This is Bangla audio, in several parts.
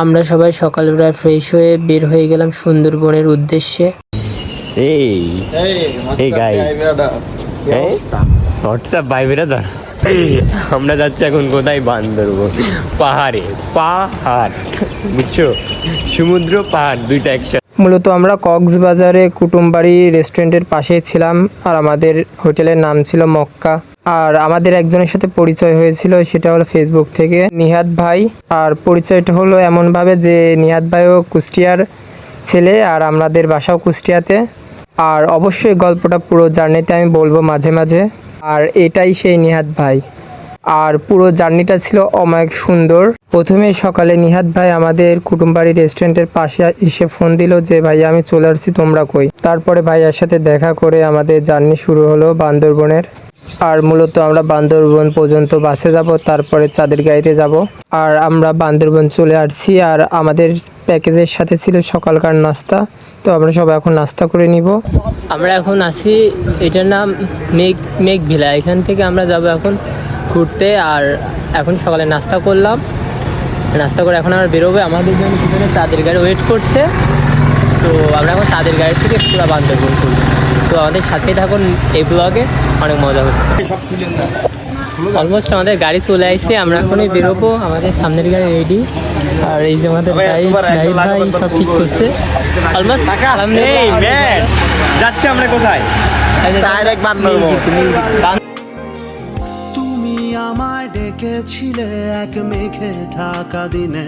আমরা সবাই সকালবেলা ফ্রেশ হয়ে বের হয়ে গেলাম সুন্দরবনের উদ্দেশ্যে। আমরা যাচ্ছি এখন কোথায়? বান্দরবন। পাহাড়ে, পাহাড় বুঝছো, সমুদ্র পাহাড় দুইটা একসাথে। মূলত আমরা কক্সবাজারে কুটুমবাড়ি রেস্টুরেন্টের পাশেই ছিলাম, আর আমাদের হোটেলের নাম ছিল মক্কা। আর আমাদের একজনের সাথে পরিচয় হয়েছিল, সেটা হলো ফেসবুক থেকে, নিহাদ ভাই। আর পরিচয়টা হলো এমনভাবে যে নিহাদ ভাইও কুষ্টিয়ার ছেলে আর আমাদের বাসাও কুষ্টিয়াতে। আর অবশ্যই গল্পটা পুরো জার্নিতে আমি বলবো মাঝে মাঝে। আর এটাই সেই নিহাদ ভাই। আর পুরো জার্নিটা ছিল অমায়িক সুন্দর। প্রথমে সকালে নিহাদ ভাই আমাদের কুটুমবাড়ি রেস্টুরেন্টের পাশে এসে ফোন দিল যে ভাই আমি চলে আসছি, তোমরা কই? তারপরে ভাইয়ার সাথে দেখা করে আমাদের জার্নি শুরু হলো বান্দরবনের। আর মূলত আমরা বান্দরবন পর্যন্ত বাসে যাব, তারপরে চাঁদের গাড়িতে যাব। আর আমরা বান্দরবন চলে আসছি। আর আমাদের প্যাকেজের সাথে ছিল সকালকার নাস্তা, তো আমরা সবাই এখন নাস্তা করে নিব। আমরা এখন আসি, এটার নাম মেঘ ভিলা। এখান থেকে আমরা যাব এখন ঘুরতে। আর এখন সকালে নাস্তা করলাম, নাস্তা করে এখন আমরা বেরোবে। আমাদের জন্য পিছনে তাদের গাড়ি ওয়েট করছে, তো আমরা এখন তাদের গাড়ি থেকে পুরো বান্দরবন করবো। তো আমাদের সাথেই থাকুন, এই ব্লগে অনেক মজা হচ্ছে। অলমোস্ট আমাদের গাড়ি চলে আসছে, আমরা এখনই বেরোবো। আমাদের সামনের গাড়ি রেডি। আর এই যে আমাদের ভাই সব ঠিক করছে অলমোস্ট। যাচ্ছি আমরা কোথায়? তুমি আমায় ডেকেছিলে এক মেঘে ঢাকা দিনে,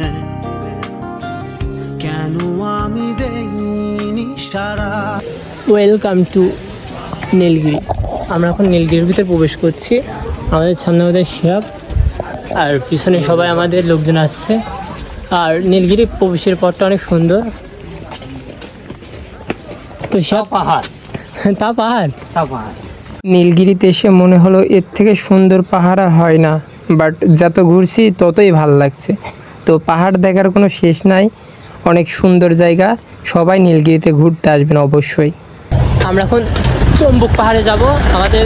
কেন আমি দেইনি সারা। Welcome to Nilgiri. আমরা এখন নীলগিরির ভিতরে প্রবেশ করছি। আমাদের সামনে আমাদের শিহাব, আর পিছনে সবাই আমাদের লোকজন আসছে। আর নীলগিরি প্রবেশের পথটা অনেক সুন্দর। তো শিহাব, পাহাড় নীলগিরিতে এসে মনে হলো এর থেকে সুন্দর পাহাড় আর হয় না। বাট যত ঘুরছি ততই ভালো লাগছে। তো পাহাড় দেখার কোনো শেষ নাই, অনেক সুন্দর জায়গা। সবাই নীলগিরিতে ঘুরতে আসবেন অবশ্যই। আমরা এখন চম্বুক পাহাড়ে যাব, আমাদের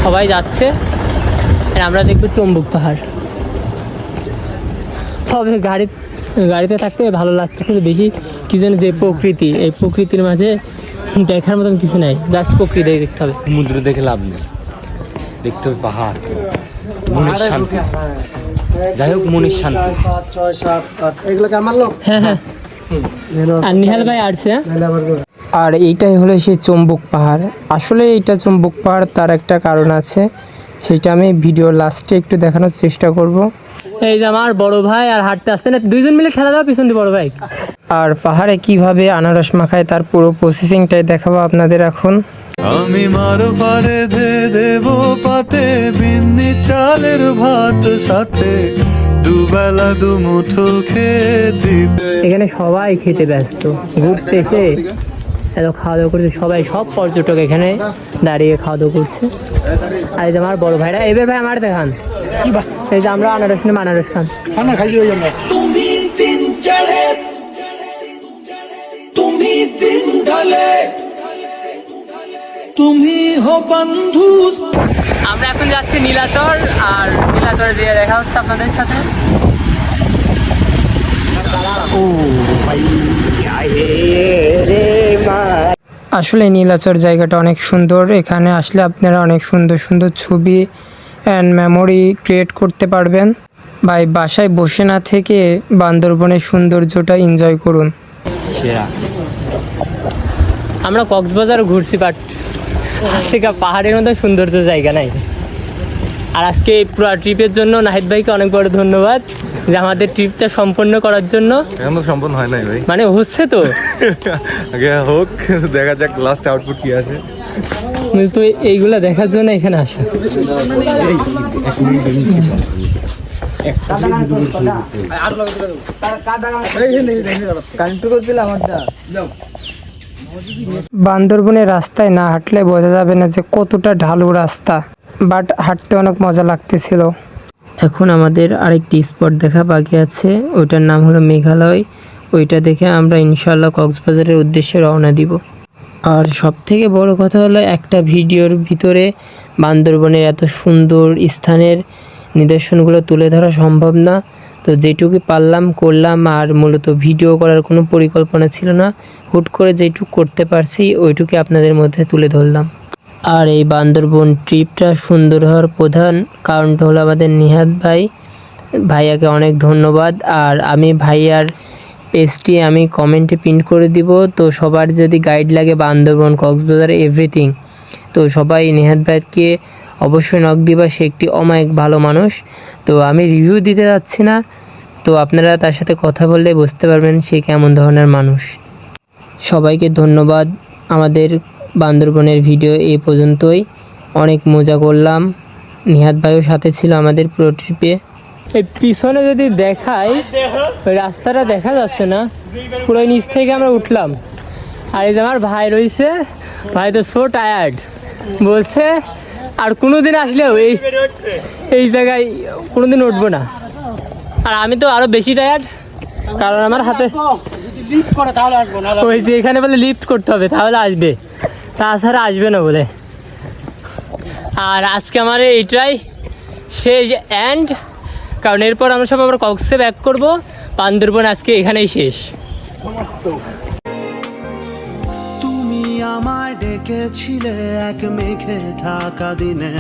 সবাই যাচ্ছে। আর আমরা দেখবো চম্বুক পাহাড়। তবে গাড়িতে থাকতে ভালো লাগতেছে বেশি, কি যেন যে প্রকৃতি, এই প্রকৃতির মাঝে দেখার মতন কিছু নাই, জাস্ট প্রকৃতি দেখতে হবে। সমুদ্র দেখে লাভ নেই, দেখতে হবে পাহাড়, মনের শান্তি। যাই হোক, মনের শান্তি। হ্যাঁ হ্যাঁ, আর নিহাল ভাই আসছে। আর এইটাই হলো সেই চম্বুক পাহাড়। আসলে এইটা চম্বুক পাহাড়, তার একটা কারণ আছে, সেটা আমি ভিডিও লাস্টে একটু দেখানোর চেষ্টা করব। এই যে আমার বড় ভাই আর হাঁটতে আসতে না, দুইজন মিলে খেলা দাও পিছন দিয়ে বড় ভাই। আর পাহাড়ে কিভাবে আনারস মাখায় তার পুরো প্রসেসিংটাই দেখাবো আপনাদের এখন। আমি মারো পারে দেব পাতে, বিন্নি চালের ভাত সাথে, দুবেলা দুমুঠো খেতে। এখানে সবাই খেতে ব্যস্ত, ঘুরতে এসে এত খাওয়া দাওয়া করছে সবাই, সব পর্যটক এখানে দাঁড়িয়ে খাওয়া দাওয়া করছে। আর এই যে আমার বড় ভাইরা, এবার ভাই আমার দেখান, এই যে আমরা আনারস নেব, আনারস খান। তুমি দিন চড়ে, তুমি দিন ঢলে, তুমি হো বন্ধু। আমরা এখন যাচ্ছি নীলাচর, আর নীলাচরে দিয়ে দেখা হচ্ছে আপনাদের সাথে। আসলে নীলাচর জায়গাটা অনেক সুন্দর। এখানে আসলে আপনারা অনেক সুন্দর সুন্দর ছবি অ্যান্ড মেমোরি ক্রিয়েট করতে পারবেন। ভাই বাসায় বসে না থেকে বান্দরবনের সৌন্দর্যটা এনজয় করুন। আমরা কক্সবাজার ঘুরছি, বাট আজকে পাহাড়ের মধ্যে সৌন্দর্য জায়গা নাই। আর আজকে এই পুরো ট্রিপের জন্য নাহিদ ভাইকে অনেক বড় ধন্যবাদ, যে আমাদের ট্রিপটা সম্পন্ন করার জন্য। এখন তো সম্পূর্ণ হয় নাই ভাই, মানে হচ্ছে তো, আগে হোক, দেখা যাক লাস্ট আউটপুট কি আছে। তো এইগুলা দেখার জন্য এখানে আসা। বান্দরবনের রাস্তায় না হাঁটলে বোঝা যাবে না যে কতটা ঢালু রাস্তা, বাট হাঁটতে অনেক মজা লাগতেছিল। এখন আমাদের আরেকটি স্পট দেখা বাকি আছে, ওইটার নাম হলো মেঘালয়। ওইটা দেখে আমরা ইনশাল্লাহ কক্সবাজারের উদ্দেশ্যে রওনা দিব। আর সব থেকে বড় কথা হলো, একটা ভিডিওর ভিতরে বান্দরবনের এত সুন্দর স্থানের নিদর্শনগুলো তুলে ধরা সম্ভব না। তো যেটুকু পারলাম করলাম, আর মূলত ভিডিও করার কোনো পরিকল্পনা ছিল না, হুট করে যেটুকু করতে পারছি ওইটুকু আপনাদের মধ্যে তুলে ধরলাম। আর এই বান্দরবন ট্রিপটা সুন্দর হওয়ার প্রধান কারণটা হলো আমাদের নিহাদ ভাইয়াকে অনেক ধন্যবাদ। আর আমি ভাইয়ার পেজটি আমি কমেন্টে পিন করে দিব। তো সবার যদি গাইড লাগে বান্দরবন, কক্সবাজার, এভরিথিং, তো সবাই নিহাদ ভাইকে অবশ্যই নক দিবা। সে একটি অমায়িক ভালো মানুষ। তো আমি রিভিউ দিতে যাচ্ছি না, তো আপনারা তার সাথে কথা বললে বুঝতে পারবেন সে কেমন ধরনের মানুষ। সবাইকে ধন্যবাদ। আমাদের বান্দরবনের ভিডিও এই পর্যন্তই। অনেক মজা করলাম, নিহাদ ভাইও সাথে ছিল আমাদের পুরো ট্রিপে। এই পিছনে যদি দেখাই, ওই রাস্তাটা দেখা যাচ্ছে না, পুরো নিচ থেকে আমরা উঠলাম। আর এই যে আমার ভাই রয়েছে, ভাই তো সো টায়ার্ড, বলছে আর কোনোদিন আসলেও এই জায়গায় কোনোদিন উঠবো না। আর আমি তো আরো বেশি টায়ার্ড, কারণ আমার হাতে ওই যে এখানে বলে লিফট করতে হবে তাহলে আসবে, তাছাড়া আসবে না বলে। আর আজকে আমার এইটাই শেষ এন্ড, কারণ এরপর আমরা সব আবার কক্সে ব্যাক করবো। বান্দরবন আজকে এখানেই শেষ। তুমি আমায় ডেকেছিলে এক মেঘে ঢাকা দিনে,